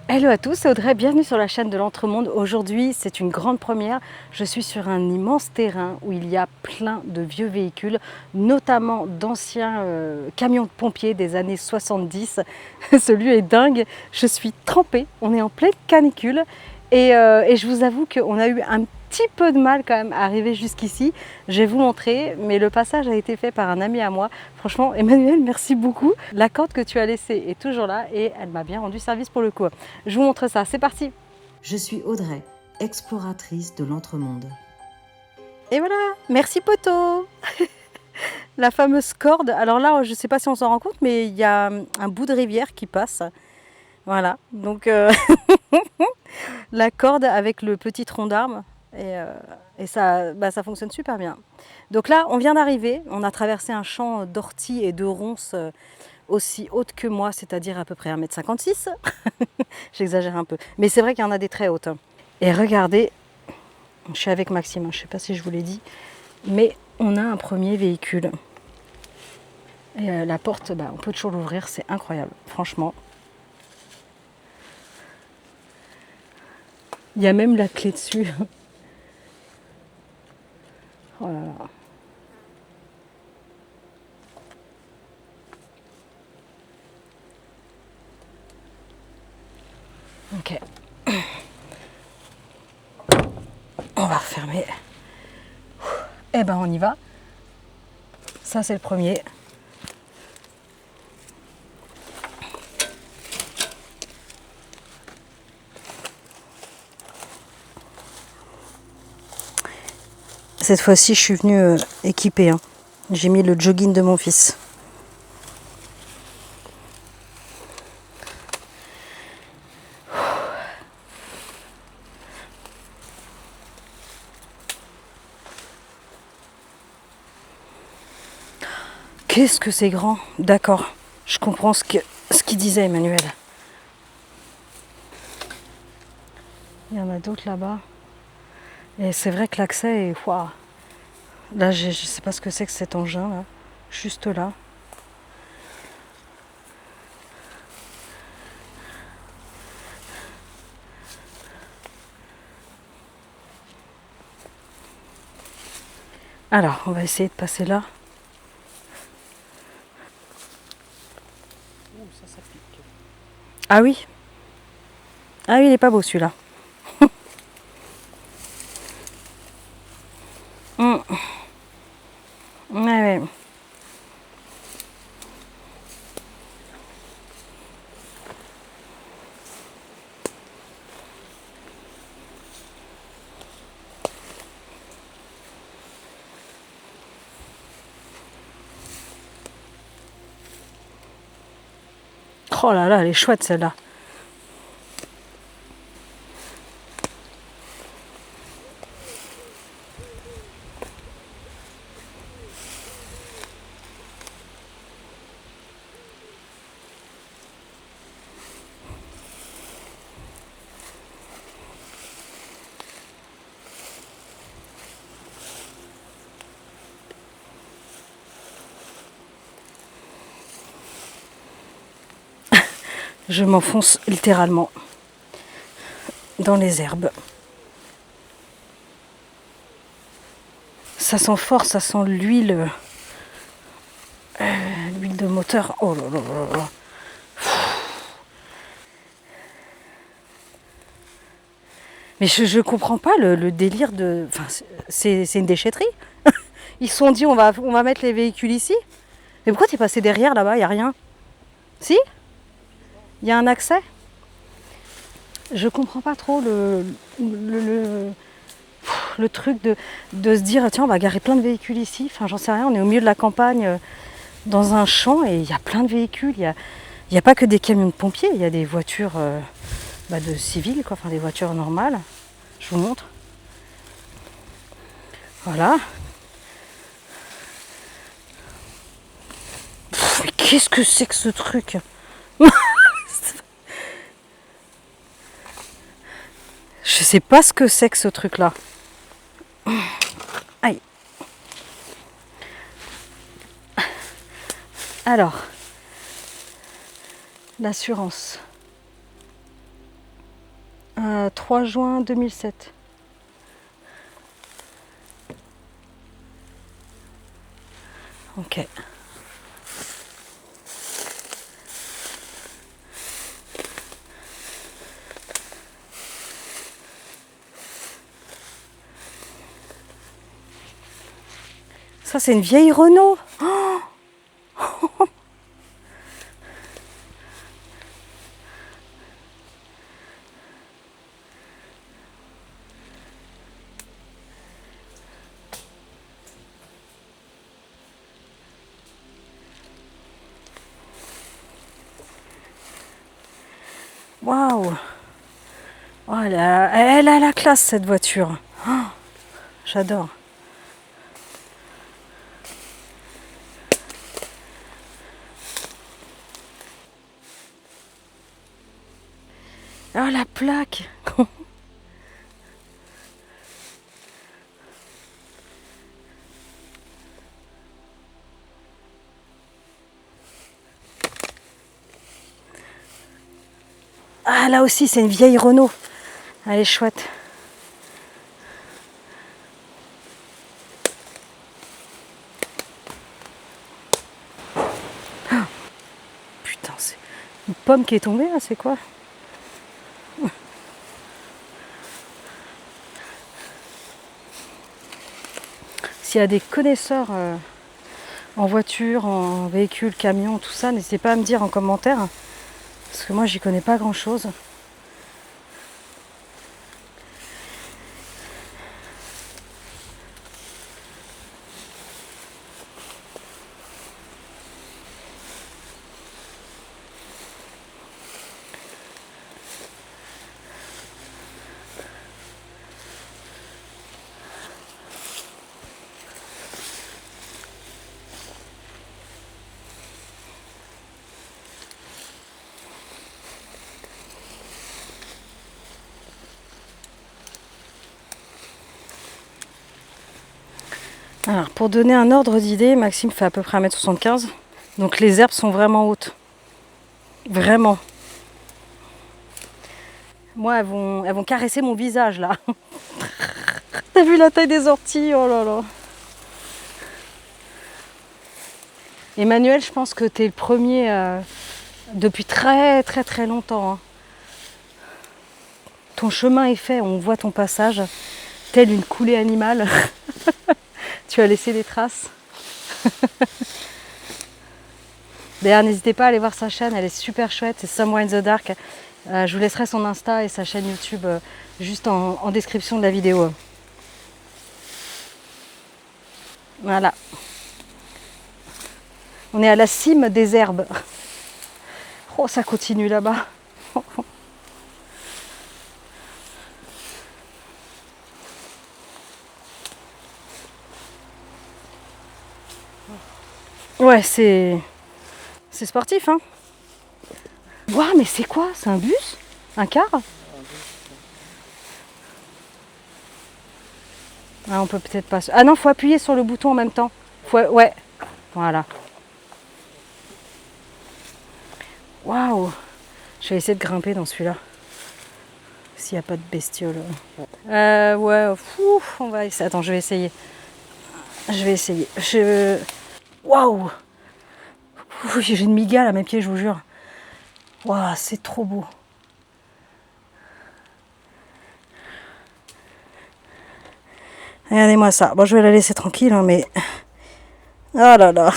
Hello à tous, c'est Audrey, bienvenue sur la chaîne de l'Entremonde. Aujourd'hui, c'est une grande première. Je suis sur un immense terrain où il y a plein de vieux véhicules, notamment d'anciens camions de pompiers des années 70. Ce lieu est dingue, je suis trempée, on est en pleine canicule et je vous avoue qu'on a eu un petit peu de mal quand même à arriver jusqu'ici. Je vais vous montrer, mais le passage a été fait par un ami à moi. Franchement, Emmanuel, merci beaucoup. La corde que tu as laissée est toujours là et elle m'a bien rendu service pour le coup. Je vous montre ça, c'est parti. Je suis Audrey, exploratrice de l'Entremonde. Et voilà, merci poteau. La fameuse corde. Alors là, je ne sais pas si on s'en rend compte, mais il y a un bout de rivière qui passe. Voilà, donc la corde avec le petit tronc d'arbre. Et ça, ça fonctionne super bien. Donc là, on vient d'arriver. On a traversé un champ d'orties et de ronces aussi hautes que moi, c'est-à-dire à peu près 1,56 m. J'exagère un peu. Mais c'est vrai qu'il y en a des très hautes. Et regardez, je suis avec Maxime, je ne sais pas si je vous l'ai dit, mais on a un premier véhicule. Et la porte, on peut toujours l'ouvrir, c'est incroyable, franchement. Il y a même la clé dessus. Oh là là. Ok. On va refermer. Eh ben on y va. Ça c'est le premier. Cette fois-ci je suis venue équipée. J'ai mis le jogging de mon fils. Qu'est-ce que c'est grand. D'accord, je comprends ce qu'il disait Emmanuel. Il y en a d'autres là-bas. Et c'est vrai que l'accès est... Waouh. Là, je ne sais pas ce que c'est que cet engin, là. Juste là. Alors, on va essayer de passer là. Ça pique. Ah oui. Ah oui, il est pas beau celui-là. Ouais, ouais. Oh là là, elle est chouette celle-là. Je m'enfonce littéralement dans les herbes. Ça sent fort, ça sent l'huile. L'huile de moteur. Oh là là là là. Mais je comprends pas le délire de... Enfin, c'est une déchetterie. Ils se sont dit on va mettre les véhicules ici. Mais pourquoi t'es passé derrière là-bas? Il n'y a rien. Si? Il y a un accès? Je comprends pas trop le truc de se dire tiens on va garer plein de véhicules ici. Enfin j'en sais rien, on est au milieu de la campagne dans un champ et il y a plein de véhicules. Il y a pas que des camions de pompiers, il y a des voitures de civils, quoi, enfin des voitures normales. Je vous montre. Voilà. Mais qu'est-ce que c'est que ce truc? Je sais pas ce que c'est que ce truc là. Aïe. Alors, l'assurance. 3 juin 2007. Ok. Ça, c'est une vieille Renault. Oh. Waouh! Oh, elle a la classe, cette voiture. Oh, j'adore. Oh, la plaque. Ah, là aussi, c'est une vieille Renault. Elle est chouette. Ah, putain, c'est une pomme qui est tombée, là, c'est quoi? S'il y a des connaisseurs en voiture, en véhicule, camion, tout ça, n'hésitez pas à me dire en commentaire. Parce que moi, j'y connais pas grand-chose. Alors, pour donner un ordre d'idée, Maxime fait à peu près 1m75. Donc les herbes sont vraiment hautes. Vraiment. Moi, elles vont caresser mon visage, là. T'as vu la taille des orties? Oh là là. Emmanuel, je pense que t'es le premier depuis très très très longtemps. Hein. Ton chemin est fait, on voit ton passage. Telle une coulée animale. Tu as laissé des traces. D'ailleurs, n'hésitez pas à aller voir sa chaîne, elle est super chouette, c'est Somewhere in the Dark. Je vous laisserai son Insta et sa chaîne YouTube juste en description de la vidéo. Voilà. On est à la cime des herbes. Oh, ça continue là-bas. Ouais, c'est sportif, hein. Waouh, mais c'est quoi? C'est un bus? Un car? Ah, on peut peut-être pas... Ah non, faut appuyer sur le bouton en même temps. Ouais, voilà. Waouh! Je vais essayer de grimper dans celui-là. S'il n'y a pas de bestiole. Ouais, on va essayer. Attends, je vais essayer. Waouh! J'ai une migale à mes pieds, je vous jure. Waouh, c'est trop beau. Regardez-moi ça. Bon, je vais la laisser tranquille, hein, mais... Oh là là.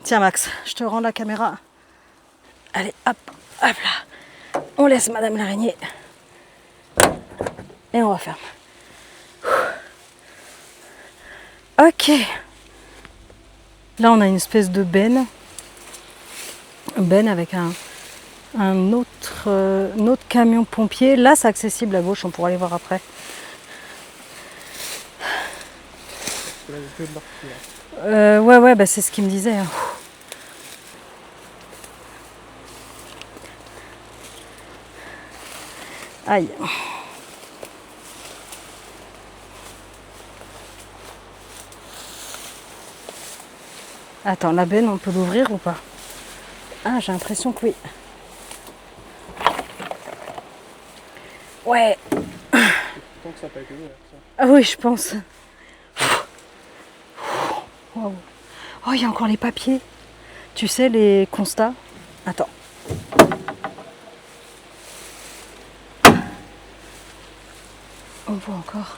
Tiens, Max, je te rends la caméra. Allez, hop là. On laisse Madame l'araignée. Et on referme. Ok. Là, on a une espèce de benne. Avec un autre camion pompier. Là, c'est accessible à gauche, on pourra aller voir après. Ouais, bah, c'est ce qu'il me disait. Hein. Aïe. Attends, la benne, on peut l'ouvrir ou pas? Ah, j'ai l'impression que oui. Ouais. Tant que ça n'a pas été ouvert, ça. Ah oui, je pense. Wow. Oh, il y a encore les papiers. Tu sais, les constats. Attends. On voit encore.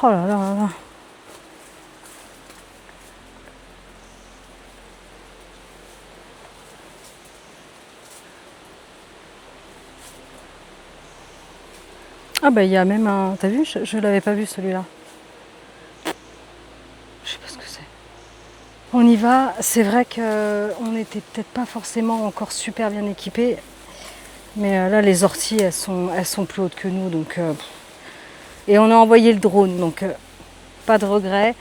Oh là là là là. Ah bah il y a même un... T'as vu? Je l'avais pas vu celui-là. Je sais pas ce que c'est. On y va. C'est vrai qu'on n'était peut-être pas forcément encore super bien équipés. Mais là les orties elles sont plus hautes que nous. Donc, et on a envoyé le drone. Donc pas de regret.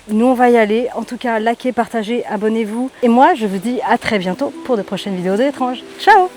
Nous on va y aller. En tout cas likez, partagez, abonnez-vous. Et moi je vous dis à très bientôt pour de prochaines vidéos de l'étrange. Ciao!